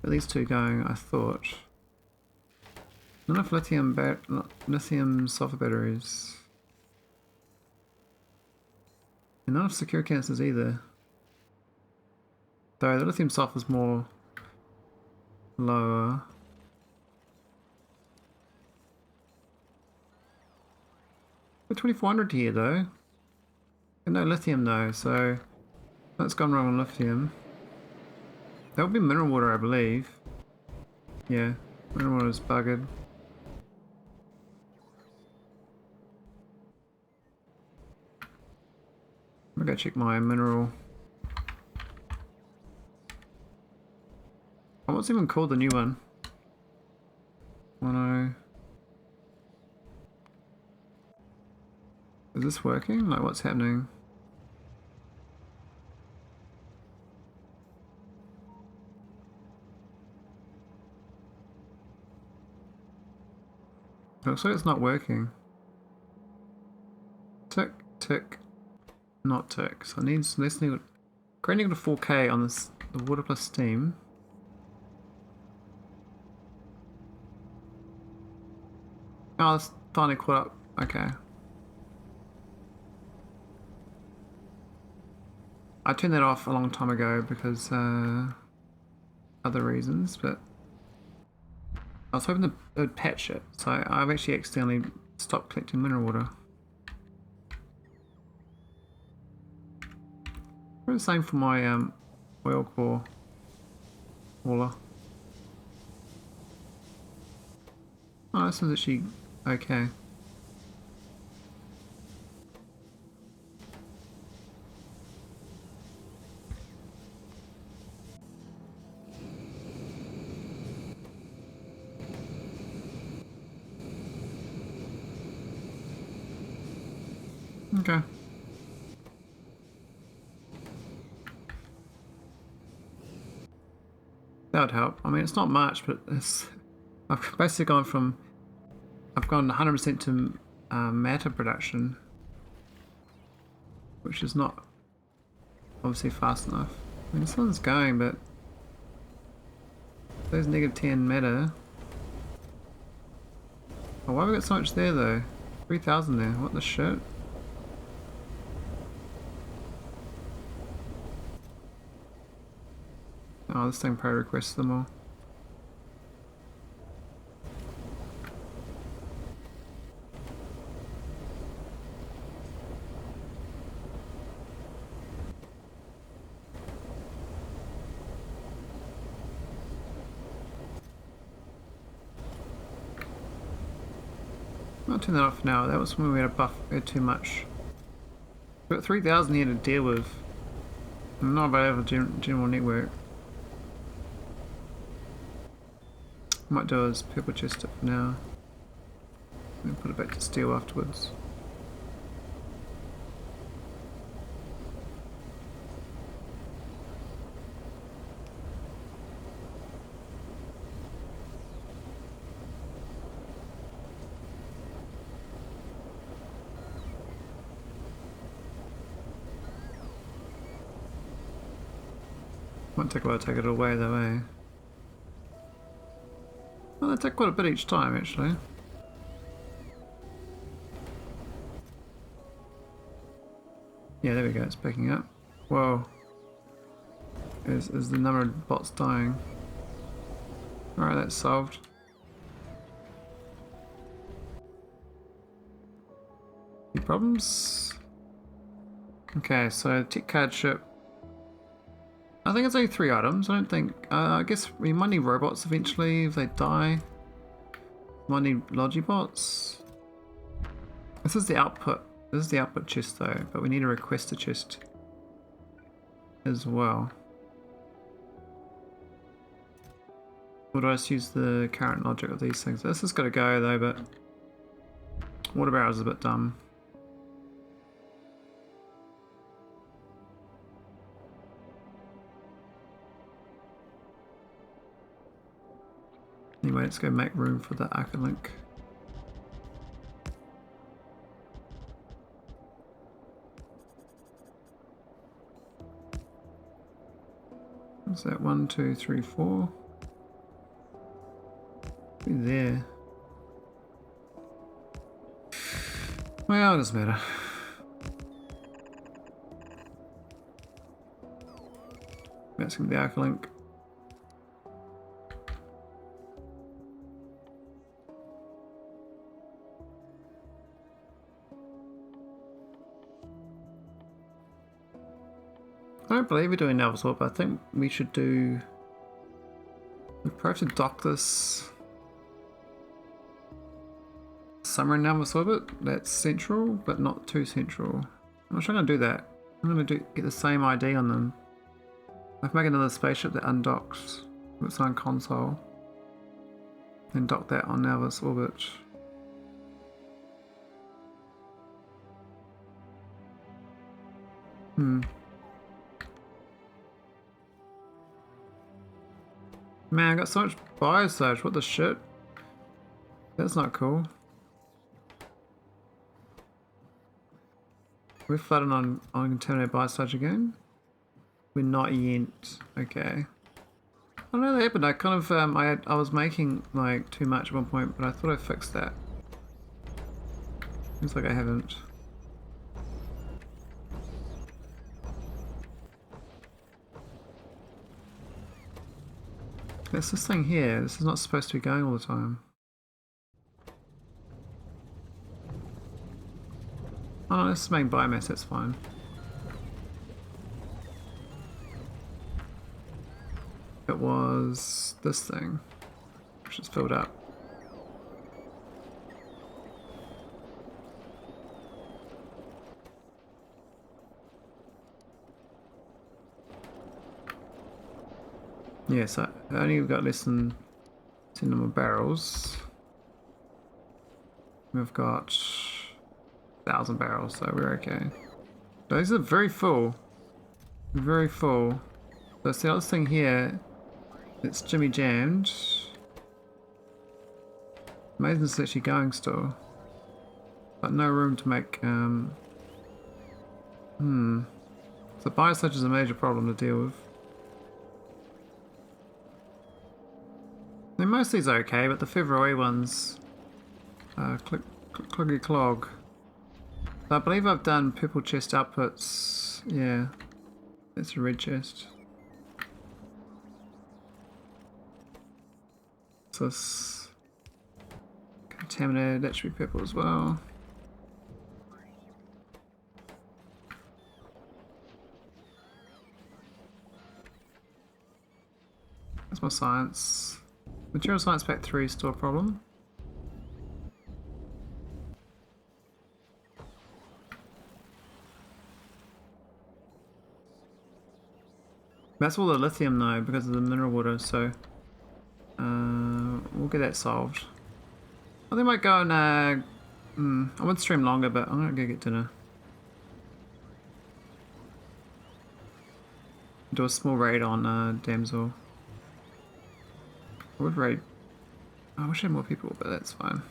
At least 2 going, I thought. Not enough lithium sulfur batteries. And not enough secure canisters either. Though the lithium sulfur is more lower. We're 2400 here though. And no lithium though, so that's gone wrong on lithium. That would be mineral water, I believe. Yeah, mineral water is buggered. I'm gonna go check my mineral. Oh, what's even called the new one? 10. Is this working? Like, what's happening? Looks like it's not working. Tick, tick, not tick. So I need less than greater than 4K on this the water plus steam. Oh, it's finally caught up. Okay. I turned that off a long time ago because other reasons, but I was hoping it would patch it, so I've actually accidentally stopped collecting mineral water. Probably the same for my oil core hauler. Oh, this is actually okay. Okay. That would help. I mean, it's not much, but it's, I've basically gone from, I've gone 100% to matter production, which is not obviously fast enough. I mean, this one's going, but there's -10 matter. Oh, why have we got so much there though? 3,000 there. What the shit? Oh, this thing probably requests them all. I'll turn that off now. That was when we had a buff. We had too much. We've got 3,000 here to deal with. I'm not available general network. Might do is purple chest it for now. And put it back to steel afterwards. Might take a while to take it away though, eh? Well, they take quite a bit each time, actually. Yeah, there we go, it's picking up. Whoa. Is the number of bots dying. Alright, that's solved. Any problems? Okay, so tech card ship. I think it's only 3 items. I don't think. I guess we might need robots eventually if they die. Might need logibots. This is the output. This is the output chest though, but we need to request a chest as well. Or do I just use the current logic of these things? This has got to go though, but water barrels is a bit dumb. Anyway, let's go make room for the arcolink. What's that? 1, 2, 3, 4. Be there. Well, it doesn't matter. That's gonna be the arcolink. I don't believe we're doing nauvis warp. I think we should do. We probably have to dock this somewhere in nauvis orbit. That's central, but not too central. I'm not sure I'm gonna do that. I'm gonna get the same ID on them. I can make another spaceship that undocks with its own console, and dock that on nauvis orbit. Man, I got so much biosludge, what the shit? That's not cool. We're flooding on contaminated biosludge again? We're not yet. Okay. I don't know what happened. I kind of, I was making like too much at one point, but I thought I fixed that. Looks like I haven't. There's this thing here. This is not supposed to be going all the time. Oh no, this is making biomass, that's fine. It was this thing, which is filled up. Yeah, so I only got less than 10 number barrels. We've got 1,000 barrels, so we're okay. Those are very full. Very full. So it's the other thing here. It's jimmy jammed. Amazing it's actually going still. But no room to make So biosludge is a major problem to deal with. I mean, most of these are okay, but the February ones cloggy clog. So I believe I've done purple chest outputs. Yeah, that's a red chest. So it's contaminated, that should be purple as well. That's my science. Material science pack 3 is still a problem. That's all the lithium though, because of the mineral water, so we'll get that solved. I think I might go and I would stream longer, but I'm gonna go get dinner. Do a small raid on Damsel. I would raid. I wish I had more people, but that's fine.